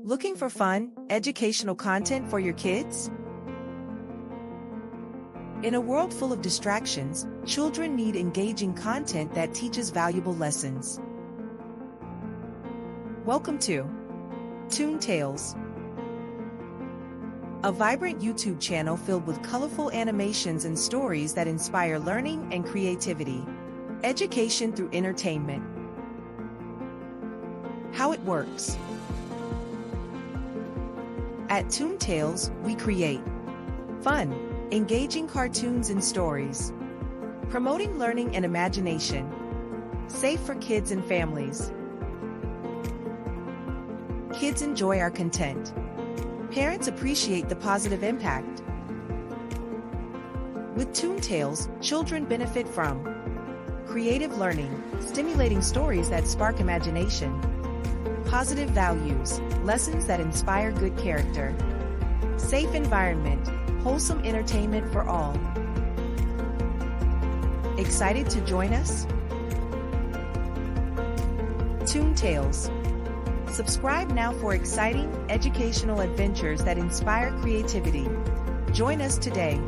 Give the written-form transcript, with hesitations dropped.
Looking for fun, educational content for your kids? In a world full of distractions, children need engaging content that teaches valuable lessons. Welcome to Toon Tales, a vibrant YouTube channel filled with colorful animations and stories that inspire learning and creativity. Education through entertainment. How it works. At Toon Tales, we create fun, engaging cartoons and stories, promoting learning and imagination, safe for kids and families. Kids enjoy our content. Parents appreciate the positive impact. With Toon Tales, children benefit from creative learning, stimulating stories that spark imagination, positive values, lessons that inspire good character, safe environment, wholesome entertainment for all. Excited to join us? Toon Tales. Subscribe now for exciting, educational adventures that inspire creativity. Join us today.